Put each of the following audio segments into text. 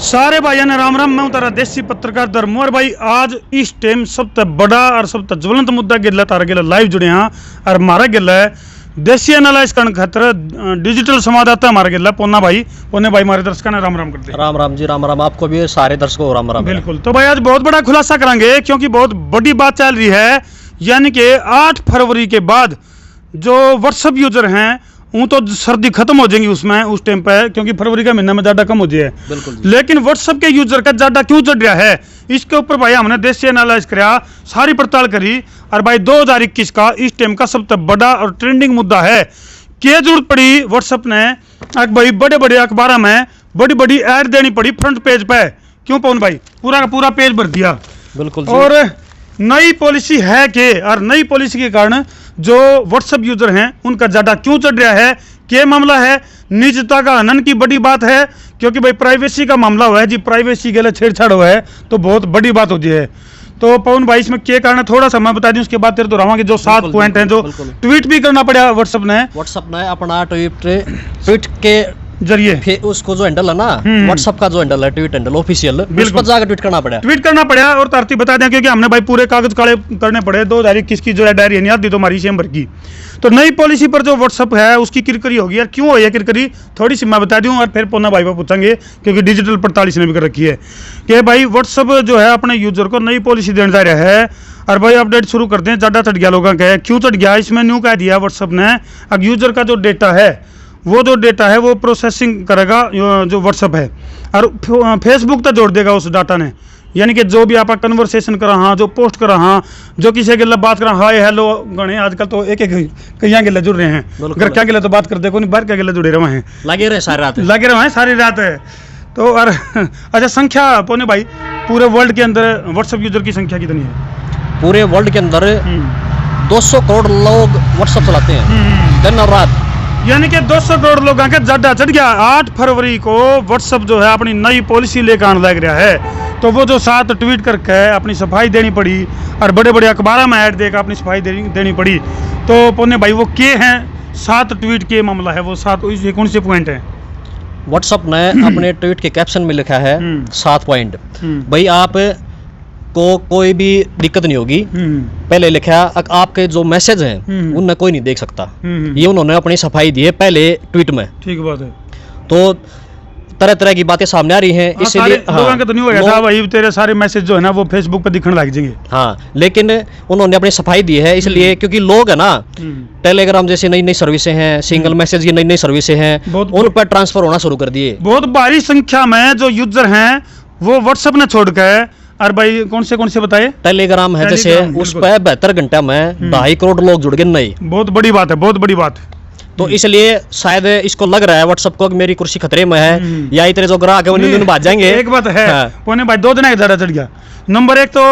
सारे भाइयों ने राम राम। मैं हूं तारा देसी पत्रकार धर्मू। और भाई आज इस टाइम सबसे बड़ा और सबसे ज्वलंत मुद्दा गिला तारा गिला लाइव जुड़े हैं और मारा गिला है देसी एनालाइज करने खातर डिजिटल संवाददाता हमारा गिला पोन्ना भाई हमारे दर्शकों ने राम राम करते हैं। राम राम जी, राम राम आपको भी, सारे दर्शकों को राम राम। बिल्कुल। तो भाई आज बहुत बड़ा खुलासा करेंगे क्योंकि बहुत बड़ी बात चल रही है, यानी कि 8 फरवरी के बाद जो व्हाट्सएप यूजर हैं वो तो सर्दी खत्म हो जाएंगी उसमें उस टाइम पे, क्योंकि फरवरी का महीना में ज्यादा कम हो जाए। लेकिन व्हाट्सएप के यूजर का ज्यादा क्यों चढ़ रहा है, इसके ऊपर भाई हमने देसी एनालाइज किया, सारी पड़ताल करी। और भाई 2021 का इस टाइम का सबसे बड़ा और ट्रेंडिंग मुद्दा है कि जरूरत पड़ी व्हाट्सएप ने भाई बड़े बड़े अखबारों में बड़ी बड़ी ऐड देनी पड़ी फ्रंट पेज पे। क्यों पवन भाई पूरा का पूरा पेज भर दिया। बिल्कुल। और नई पॉलिसी है कि और नई पॉलिसी के कारण जो व्हाट्सएप यूजर हैं उनका ज्यादा क्यों चढ़ रहा है, क्या मामला है, निजता का हनन की बड़ी बात है, क्योंकि भाई प्राइवेसी का मामला हुआ है जी, प्राइवेसी के लिए छेड़छाड़ हुआ है तो बहुत बड़ी बात होती है। तो पवन भाई इसमें क्या कारण है थोड़ा सा मैं बता दूं, उसके बाद तेरे तो रहांगे जो 7 पॉइंट हैं जो ट्वीट भी करना पड़ा व्हाट्सएप ने अपना ट्वीट के जरिए उसको जो हैंडल है ना, व्हाट्सएप का जो हैंडल है, ट्वीट हैंडल ऑफिशियल, उस पर जाकर ट्वीट करना पड़ा। और तरतीब बता दें क्योंकि हमने भाई पूरे कागज काले करने पड़े। 2021 की जो है डायरी नहीं आती तो हमारी सितंबर की। तो नई पॉलिसी पर जो व्हाट्सएप है उसकी किरकरी होगी यार, क्यों हुई है किरकरी थोड़ी सी मैं बता दूं और फिर पोन्ना भाई को पूछेंगे क्योंकि डिजिटल पड़ताल इसने भी कर रखी है कि भाई व्हाट्सएप जो है अपने यूजर को नई पॉलिसी देने जा रहा है। और भाई अपडेट शुरू करते हैं, ज्यादा चढ़ गया लोगों का, क्यों चढ़ गया इसमें न्यू कह दिया व्हाट्सएप ने। अब यूजर का जो डेटा है वो प्रोसेसिंग करेगा जो व्हाट्सएप है और फेसबुक तक जोड़ देगा उस डाटा ने, यानी कि जो भी आप कन्वर्सेशन कर रहा, जो पोस्ट कर रहा, जो किसी के लिए बात कर रहा, हाय हेलो गणे आजकल तो एक कई के लिए जुड़ रहे हैं, घर क्या के लिए तो बात करते कोई बाहर क्या के लिए जुड़े रहे हैं, लगे रहे सारी रात है। तो और अच्छा संख्या पौने भाई पूरे वर्ल्ड के अंदर व्हाट्सएप यूजर की संख्या कितनी है? पूरे वर्ल्ड के अंदर 200 करोड़ लोग व्हाट्सएप चलाते हैं दिन और रात, यानी कि 200 करोड़ लोगों का ज्यादा चढ़ गया। 8 फरवरी को व्हाट्सएप जो है अपनी नई पॉलिसी लेकर आने लग रहा है, तो वो जो 7 ट्वीट करके अपनी सफाई देनी पड़ी और बड़े बड़े अखबारों में ऐड देकर अपनी सफाई देनी पड़ी। तो पोने भाई वो क्या हैं 7 ट्वीट के मामला है, वो 7 कौन से पॉइंट है? व्हाट्सएप ने अपने ट्वीट के कैप्शन में लिखा है 7 पॉइंट। भाई आप को कोई भी दिक्कत नहीं होगी। पहले लिखा आपके जो मैसेज हैं उनमें कोई नहीं देख सकता, ये उन्होंने अपनी सफाई दी है पहले ट्वीट में। ठीक बात है। तो तरह तरह की बातें सामने आ रही हैं, इसलिए लोगों का तो नहीं होगा था भाई तेरे सारे मैसेज जो है ना वो फेसबुक पे दिखने लग जाएंगे। हाँ, लेकिन उन्होंने अपनी सफाई दी है इसलिए क्योंकि लोग है ना टेलीग्राम जैसे नई नई सर्विसें हैं, सिंगल मैसेज की नई नई सर्विसें हैं, उन पर ट्रांसफर होना शुरू कर दिए। बहुत भारी संख्या में जो यूजर हैं वो व्हाट्सएप ने छोड़ कर, और भाई कौन से बताए? टेलीग्राम है जैसे, उस पर 72 घंटे में 2.5 करोड़ लोग जुड़ गए नए। बहुत बड़ी बात है, बहुत बड़ी बात। तो इसलिए शायद इसको लग रहा है व्हाट्सएप को मेरी कुर्सी खतरे में है या इतने जो ग्राहक है उन्हें भाग जाएंगे। एक बात है पौने भाई 2 दिन ज्यादा चढ़ गया। नंबर 1 तो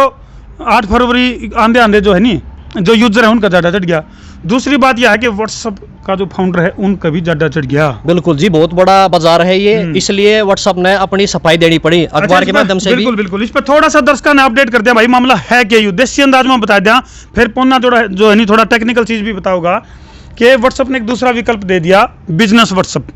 8 फरवरी आंधे जो है नी जो यूजर है उनका ज्यादा चढ़ गया। दूसरी बात यह है कि व्हाट्सएप का जो फाउंडर है उनका भी ज्यादा चढ़ गया। बिल्कुल जी, बहुत बड़ा बाजार है ये, इसलिए व्हाट्सएप ने अपनी सफाई देनी पड़ी अखबार के माध्यम से। बिल्कुल इस पर थोड़ा सा दर्शकों ने अपडेट कर दिया भाई मामला है क्या, यू देसी अंदाज में बता दिया। फिर पोन्ना जो है नहीं थोड़ा टेक्निकल चीज भी बताओगा कि व्हाट्सएप ने एक दूसरा विकल्प दे दिया, बिजनेस व्हाट्सएप।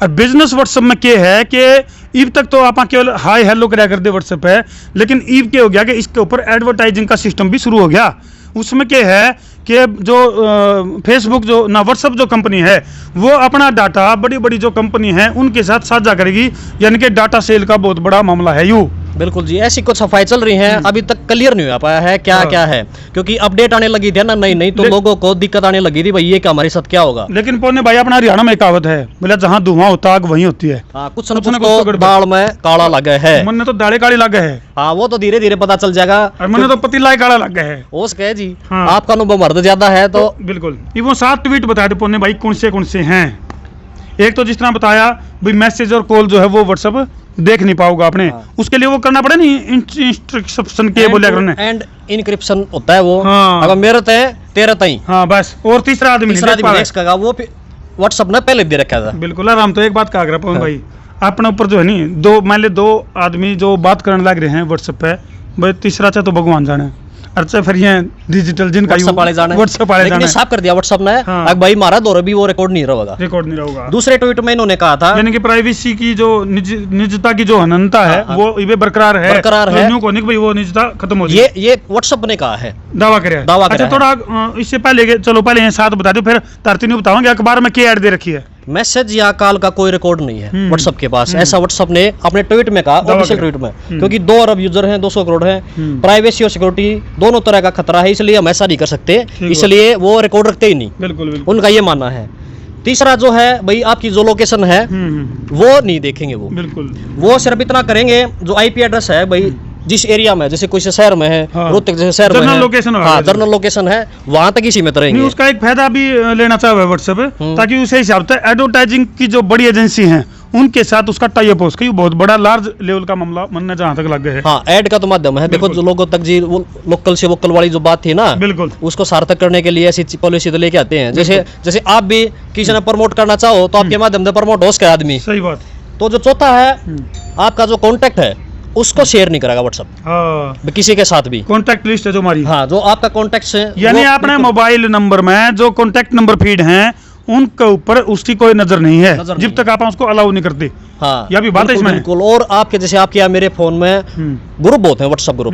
और बिजनेस व्हाट्सएप में क्या है कि ईब तक तो आप केवल हाय हेलो करा करते व्हाट्सएप है, लेकिन ईब क्या हो गया कि इसके ऊपर एडवर्टाइजिंग का सिस्टम भी शुरू हो गया। उसमें क्या है कि जो फेसबुक जो ना व्हाट्सएप जो कंपनी है वो अपना डाटा बड़ी बड़ी जो कंपनी है उनके साथ साझा करेगी, यानी कि डाटा सेल का बहुत बड़ा मामला है यू। बिल्कुल जी, ऐसी कुछ सफाई चल रही है, अभी तक क्लियर नहीं हो पाया है क्या है, क्योंकि अपडेट आने लगी थी ना नहीं तो लोगों को दिक्कत आने लगी थी भाई ये क्या हमारे साथ क्या होगा। लेकिन पौने भाई अपना हरियाणा में कहावत है बोला जहाँ धुआं होता आग वहीं होती है। कुछ न कुछ दाल में काला लगा है, मन तो दाले काली लगा है। हाँ, वो तो धीरे धीरे पता चल जाएगा। और मैंने तो पतीला काला लगा है उसके जी। आपका अनुभव मर्द ज्यादा है तो बिल्कुल। ये वो 7 ट्वीट बताए थे पौने भाई कौन से हैं। एक तो जिस तरह बताया भाई मैसेज और कॉल जो है वो व्हाट्सएप देख नहीं पाओगे आपने, उसके लिए वो करना पड़े नहीं इंस्ट्रक्शन के बोले करने एंड इनक्रिप्शन होता है वो। अगर मेरे ते तेरे तई हाँ बस, और तीसरा आदमी देख वो व्हाट्सएप ने पहले दे रखा था। बिल्कुल आराम। तो एक बात कहा पवन भाई अपने ऊपर जो है नहीं मान ले 2 आदमी जो बात करने लग रहे हैं व्हाट्सएप पे, भाई तीसरा चाहे तो भगवान जाने। अच्छा फिर ये डिजिटल जिनका व्हाट्सएप वाले जाना है, व्हाट्सएप वाले लेकिन जाना ये साफ कर दिया व्हाट्सएप ने, हाँ। अब भाई मारा दो भी वो रिकॉर्ड नहीं रहेगा, रिकॉर्ड नहीं रहेगा। दूसरे ट्वीट में इन्होंने कहा था यानी कि प्राइवेसी की जो निजता की जो अनंता है हाँ, वो ये बरकरार है, है। यूं को नहीं कि भाई वो निजता खत्म हो ये व्हाट्सएप ने कहा है, दावा करे। दावा अच्छा करा थोड़ा इससे पहले चलो पहले ये साथ बता दो, फिर तरती नहीं बताऊंगे अखबार में क्या ऐड दे रखी है। मैसेज या कॉल का कोई रिकॉर्ड नहीं है व्हाट्सएप के पास, ऐसा व्हाट्सएप ने अपने ट्वीट में कहा, ऑफिशियल ट्वीट में, क्योंकि 2 अरब यूजर हैं, 200 करोड़ हैं, प्राइवेसी और सिक्योरिटी दोनों तरह का खतरा है, इसलिए हम ऐसा नहीं कर सकते, इसलिए वो रिकॉर्ड रखते ही नहीं। बिल्कुल उनका ये मानना है। तीसरा जो है भाई आपकी जो लोकेशन है वो नहीं देखेंगे, बिल्कुल वो सिर्फ इतना करेंगे जो आईपी एड्रेस है भाई जिस एरिया में, जैसे कोई शहर में है, हाँ। रोहतक जैसे शहर में है, लोकेशन हाँ, जनरल लोकेशन है, वहां तक ही सीमित रहेंगे। उसका एक फायदा भी लेना चाहे व्हाट्सएप, ताकि उसे हिसाब से एडवर्टाइजिंग की जो बड़ी एजेंसी हैं उनके साथ उसका टाई अप हो सके, बहुत बड़ा लार्ज लेवल का मामला मनने जहाँ तक लग गया है। हाँ, ऐड का तो माध्यम है, देखो जो लोगों तक जी वो लोकल से वोकल वाली जो बात थी ना, बिल्कुल उसको सार्थक करने के लिए ऐसी पॉलिसी तो लेके आते हैं। जैसे आप भी किसी ने प्रमोट करना चाहो तो आपके माध्यम से प्रमोट हो सके आदमी। सही बात। तो जो चौथा है आपका जो कॉन्टेक्ट है उसको शेयर नहीं करेगा व्हाट्सएप, हाँ। किसी के साथ भी। कॉन्टैक्ट लिस्ट है जो हमारी, हाँ, जो आपका कॉन्टेक्ट है, यानी अपने मोबाइल नंबर में जो कॉन्टैक्ट नंबर फीड हैं उनके ऊपर उसकी कोई नजर नहीं है, जब तक आप उसको अलाउ नहीं करते। हाँ, यह भी बात है इसमें। बिल्कुल। और आपके जैसे आपके यहाँ मेरे फोन में ग्रुप होते हैं, व्हाट्सएप ग्रुप,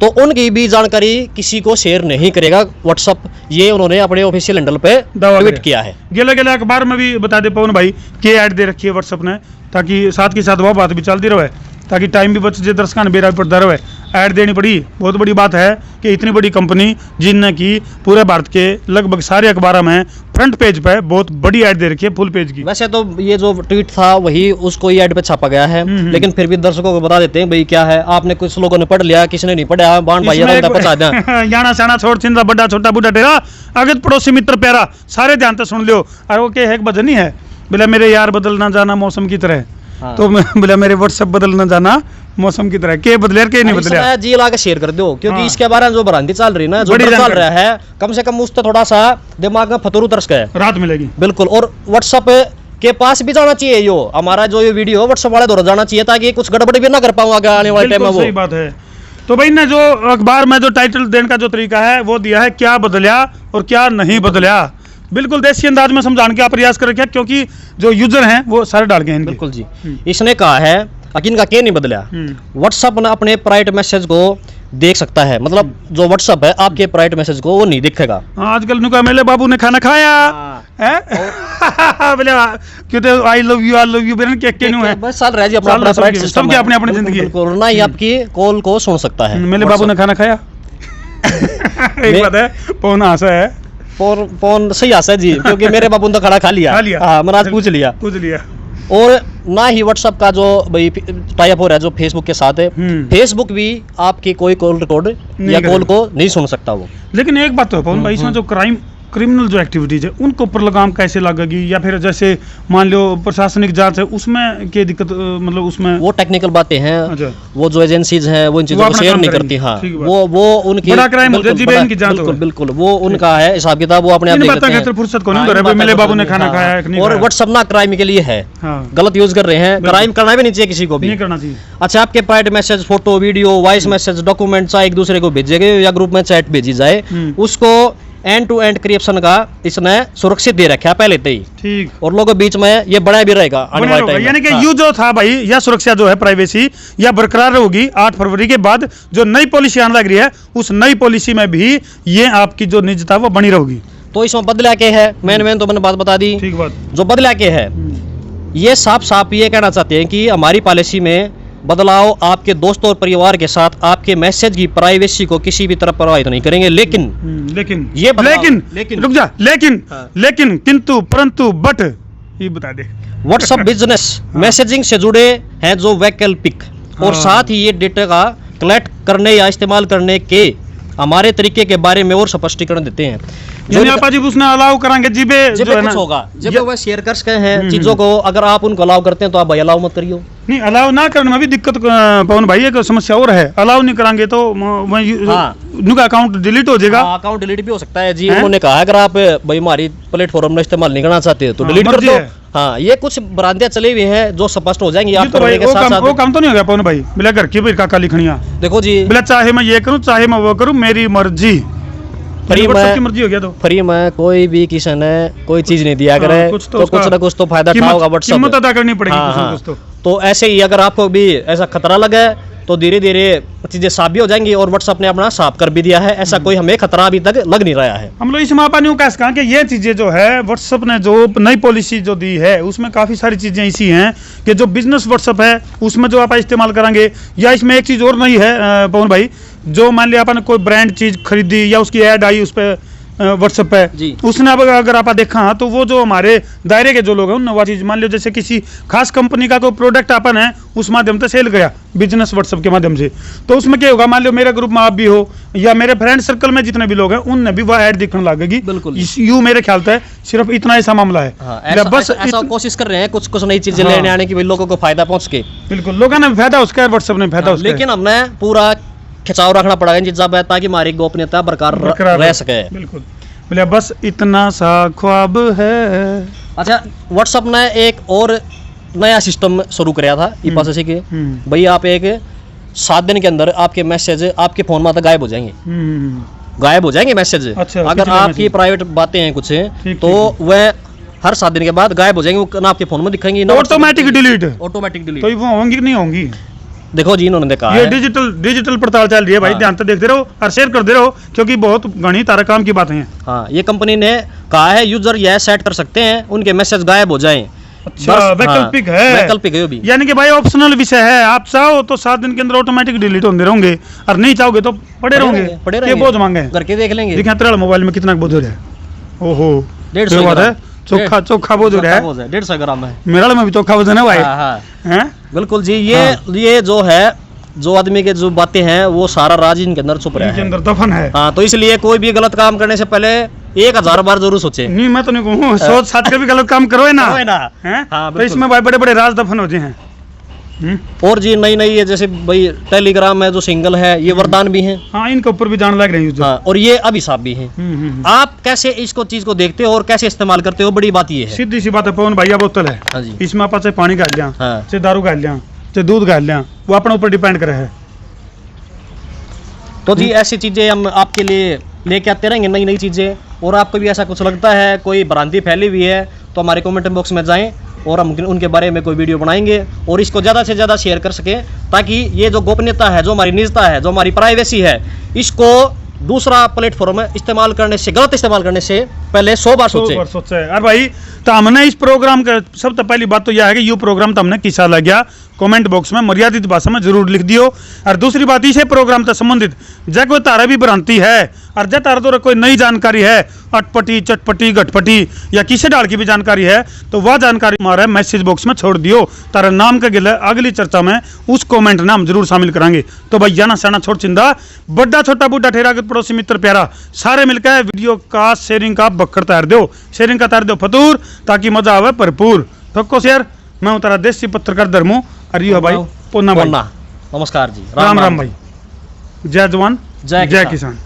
तो उनकी भी जानकारी किसी को शेयर नहीं करेगा व्हाट्सएप, ये उन्होंने अपने ऑफिशियल हैंडल पे ट्वीट किया है। गेले गेले अखबार में भी बता दे पवन भाई के ऐड दे रखी है व्हाट्सएप ने, ताकि साथ के साथ वो बात भी चलती रहे, ताकि टाइम भी बच जाए, दर्शकों ने बेरा पड़ता रहे। ऐड देनी पड़ी, बहुत बड़ी बात है कि इतनी बड़ी कंपनी जिनने की पूरे भारत के लगभग सारे अखबारों में फ्रंट पेज पे बहुत बड़ी ऐड दे रखी है, फुल पेज की। वैसे तो ये जो ट्वीट था वही उसको ही ऐड पे छापा गया है, लेकिन फिर भी दर्शकों को बता देते हैं भाई क्या है, आपने कुछ लोगों ने पढ़ लिया, किसी ने नहीं पढ़ा, बाण भाई पहुंचा दिया। याना साना छोड़ छिंदा बड़ा छोटा बूढ़ा टेरा अगत पड़ोसी मित्र प्यारा, सारे ध्यान से सुन लियो। और वो क्या है, भजन नहीं है, बोला मेरे यार बदल ना जाना मौसम की तरह, हाँ। तो बोला मेरे व्हाट्सएप बदल ना जाना मौसम की तरह, के बदले के नहीं बदले जी ला के शेयर कर दो, क्योंकि हाँ। इसके बारे में जो भ्रांति चल रही ना, जो डर चल रहा है, कम से कम उससे थोड़ा सा दिमाग में फतूर उतर गया, राहत मिलेगी। बिल्कुल। और व्हाट्सएप के पास भी जाना चाहिए, यो हमारा जो ये वीडियो व्हाट्सएप वाले द्वारा जाना चाहिए, ताकि कुछ गड़बड़ी भी ना कर पाऊंगा आगे आने वाले टाइम में। वो सही बात है। तो भाई ने जो अखबार में जो टाइटल देने का जो तरीका है वो दिया है, क्या बदलिया और क्या नहीं बदलिया, बिल्कुल देसी अंदाज में समझाने का प्रयास कर रखा है, क्योंकि जो यूजर हैं वो सारे डाल गए हैं। बिल्कुल जी। इसने कहा है अकिन का क्या नहीं बदला, व्हाट्सएप ने अपने प्राइवेट मैसेज को देख सकता है, मतलब जो व्हाट्सएप है आपके प्राइवेट मैसेज को वो नहीं दिखेगा। आजकल नुका मेले बाबू ने खाना खाया है बोले क्यों तो आई लव यू बेरन के न्यू है, बस साल रह जी अपना प्राइवेट सिस्टम के अपने अपने जिंदगी, बिल्कुल ना ही आपकी कॉल को सुन सकता है। मेले बाबू ने खाना खाया एक बात है, पौन आशा है, फोन सही आशा है जी, क्योंकि मेरे बाबू ने तो खाना खा लिया। हाँ, मैंने आज पूछ लिया। और ना ही व्हाट्सएप का जो भाई टाई अप हो रहा है जो फेसबुक के साथ है, फेसबुक भी आपकी कोई कॉल रिकॉर्ड या कॉल को नहीं सुन सकता वो। लेकिन एक बात तो है पवन भाई, इसमें जो क्रिमिनल जो एक्टिविटीज है उनको ऊपर लगाम कैसे लगेगी, या फिर जैसे मान लो प्रशासनिक जांच है उसमें क्या दिक्कत, मतलब उसमें वो टेक्निकल बातें हैं। अच्छा। वो जो एजेंसीज हैं वो इन चीजों को शेयर नहीं करती। हाँ, वो उनकी बड़ा क्राइम हो जाए, इनकी जांच बिल्कुल बिल्कुल वो उनका है हिसाब किताब, वो अपने आप देखते हैं। फुर्सत को नहीं रहा, मेरे बाबू ने खाना खाया। और व्हाट्सएप ना क्राइम के लिए है, गलत यूज कर रहे हैं, क्राइम करना भी नहीं चाहिए किसी को भी, नहीं करना चाहिए। अच्छा, आपके private message, photo, video, voice message, document चाहे एक दूसरे को भेजे गए या ग्रुप में चैट भेजी जाए, उसको एंड टू एंड क्रिप्शन का इसने सुरक्षित दे रखा है पहले से ही, ठीक। और लोगों के बीच में ये बड़ा भी रहेगा आने वाले टाइम में। यानी कि यू जो था भाई, यह सुरक्षा जो है प्राइवेसी या बरकरार होगी 8 फरवरी के बाद। जो नई पॉलिसी आने लग रही है उस नई पॉलिसी में भी ये आपकी जो निजता वो बनी रहेगी। तो इसमें बदला के है, मैंने तो मैंने बात बता दी, ठीक बात। जो बदला के है ये साफ साफ ये कहना चाहते हैं कि हमारी पॉलिसी में बदलाव आपके दोस्तों और परिवार के साथ आपके मैसेज की प्राइवेसी को किसी भी तरह प्रभावित नहीं करेंगे, लेकिन ये लेकिन रुक जा, लेकिन किंतु परंतु बट ये बता दे, व्हाट्सएप बिजनेस मैसेजिंग से जुड़े हैं जो वैकल्पिक और साथ ही ये डेटा का कलेक्ट करने या इस्तेमाल करने के हमारे तरीके के बारे में और स्पष्टीकरण देते हैं। यानी आप जी उसने अलाउ कराएंगे जीबे जो है ना होगा, जब वह शेयर कर सके हैं चीजों को, अगर आप उनको अलाउ करते हैं तो आप भाई अलाउ मत करियो। नहीं, अलाउ ना करने में भी दिक्कत पवन भाई, एक समस्या और है, अलाउ नहीं कराएंगे तो उनका अकाउंट डिलीट हो जाएगा। अकाउंट डिलीट भी हो सकता है जी। उन्होंने कहा अगर आप भाई हमारी प्लेटफॉर्म में इस्तेमाल नहीं करना चाहते तो डिलीट कर दो, हाँ, ये कुछ भ्रांतियां चली हुई हैं जो स्पष्ट हो जाएंगी आप तो भाई के साथ साथ। वो काम तो नहीं हो गया पवन भाई, बोला घर की काका लिखनिया, देखो जी, बोला चाहे मैं ये करूं चाहे मैं वो करूं मेरी मर्जी, फ्री की मर्जी हो गया। तो फ्री में कोई भी किसी ने कोई चीज नहीं दिया करे, तो कुछ ना कुछ तो फायदा उठाओगा व्हाट्सएप, कीमत अदा करनी पड़ेगी कुछ ना कुछ तो ऐसे ही अगर आपको भी ऐसा खतरा लगे तो धीरे धीरे चीजें साफ भी हो जाएंगी, और व्हाट्सएप ने अपना साफ कर भी दिया है, ऐसा कोई हमें खतरा अभी तक लग नहीं रहा है। हम लोग इस मापा नहीं कह सका कि ये चीजें जो है व्हाट्सएप ने जो नई पॉलिसी जो दी है उसमें काफी सारी चीजें ऐसी हैं कि जो बिजनेस व्हाट्सएप है उसमें जो आप इस्तेमाल करेंगे, या इसमें एक चीज और नहीं है पवन भाई, जो मान लिया आपने कोई ब्रांड चीज खरीदी या उसकी ऐड आई उस पर व्हाट्सएप पे, उसने अब अगर आप देखा तो वो जो हमारे दायरे के जो लोग हैं उन वो चीज मान लो जैसे किसी खास कंपनी का कोई प्रोडक्ट अपन है उस माध्यम से सेल गया बिजनेस व्हाट्सएप के माध्यम से, तो उसमें क्या होगा, मान लो मेरे ग्रुप में आप भी हो या मेरे फ्रेंड सर्कल में जितने भी लोग हैं उनने भी वो ऐड दिखने लगेगी। बिल्कुल यू मेरे ख्याल से सिर्फ इतना ऐसा मामला है। बस ऐसा कोशिश कर रहे हैं कुछ कुछ नई चीजें लेने आने की, लोगों को फायदा पहुंच के। बिल्कुल, लोगों ने फायदा उसका है, व्हाट्सएप ने फायदा उसका, लेकिन हमने पूरा खिंचाव रखना पड़ेगा जितना ताकि हमारी गोपनीयता बरकरार रह सके। बिल्कुल, बोले बस इतना सा ख्वाब है। अच्छा, व्हाट्सएप ने एक और नया सिस्टम शुरू कराया था ये पास से कि भाई आप एक 7 दिन के अंदर आपके मैसेज आपके फोन में गायब हो जाएंगे, गायब हो जाएंगे मैसेज। अच्छा, अगर आपकी प्राइवेट बातें हैं कुछ तो वह हर 7 दिन के बाद गायब हो जाएंगे, वो ना आपके फोन में दिखेंगी ना ऑटोमेटिक डिलीट। तो वो होंगी कि नहीं होंगी? देखो जी, इन्होंने देखा ये डिजिटल पड़ताल चल रही है भाई, ध्यान से देखते रहो और शेयर करते रहो क्योंकि बहुत घनी तारा काम की बातें हैं। हाँ, ये कंपनी ने कहा है यूजर यह सेट कर सकते हैं उनके मैसेज गायब हो जाएं। अच्छा, वैकल्पिक है, वैकल्पिक है भी, यानी कि भाई ऑप्शनल विषय है, आप चाहो तो 7 दिन के अंदर ऑटोमेटिक डिलीट होते रहेंगे और नहीं चाहोगे तो पड़े रहोगे। बोझ मांगे करके देख लेंगे, देखिए तेरा मोबाइल में कितना बोझ है। ओहो, 150 ग्राम है, चोखा बोझ रहा है, 150 ग्राम है, मेरा में भी चोखा वजन है भाई। हैं बिल्कुल जी, ये जो है जो आदमी के जो बातें हैं वो सारा राज इनके अंदर छुप रहा है, इनके अंदर दफन है। हाँ, तो इसलिए कोई भी गलत काम करने से पहले 1000 बार जरूर सोचे। नहीं, मैं तो नहीं कहूँ, सोच साथ के भी गलत काम करो ना, हाँ, तो इसमें भाई बड़े बड़े राज दफन होते हैं। और जी नई नई ये जैसे भाई टेलीग्राम है जो सिंगल है, ये वरदान भी हैं। हाँ, इनके ऊपर भी जान लग रही है, और ये अभिशाप भी हैं। आप कैसे इसको चीज को देखते हो और कैसे इस्तेमाल करते हो, बड़ी बात ये है। सीधी सी बात है पवन भैया, बोतल है इसमें आप चाहे पानी गाल लिया, चाहे दारू गाल लिया, चाहे दूध गाल लिया, वो अपने ऊपर डिपेंड करे है। तो जी ऐसी चीजें हम आपके लिए लेके आते रहेंगे, नई नई चीजें। और आपको भी ऐसा कुछ लगता है कोई भ्रांति फैली हुई है तो हमारे कमेंट बॉक्स में जाएं और हम उनके बारे में कोई वीडियो बनाएंगे और इसको ज़्यादा से ज़्यादा शेयर कर सकें, ताकि ये जो गोपनीयता है, जो हमारी निजता है, जो हमारी प्राइवेसी है, इसको दूसरा प्लेटफॉर्म इस्तेमाल करने से, गलत इस्तेमाल करने से पहले 100 बार सोचे। अरे भाई, तो हमने इस प्रोग्राम का सबसे पहली बात तो यह है कि ये प्रोग्राम तो हमने किसा लग गया कमेंट बॉक्स में मर्यादित भाषा में जरूर लिख दियो। और दूसरी बात, इसे प्रोग्राम से संबंधित जब कोई तारा भी भ्रांति है और जब तारा तो कोई नई जानकारी है, अटपटी चटपटी गटपटी या किसी डाल की भी जानकारी है, तो वह जानकारी हमारे मैसेज बॉक्स में छोड़ दियो। तारा नाम का गिला अगली चर्चा में उस कमेंट नाम जरूर शामिल कराएंगे। तो भैया ना साना छोड़ चिंदा, बड्डा छोटा बूढ़ा ठेरा के पड़ोसी मित्र प्यारा सारे मिलकर वीडियो का शेयरिंग का बक्कर तैयार दो, शेयरिंग का तैयार दो फतूर, ताकि मजा आवे भरपूर। ठोको शेयर, मैं हूँ तारा देसी पत्रकार धर्मो, अरे भाई पोन्ना भाई, नमस्कार जी, राम राम भाई, जय जवान जय किसान।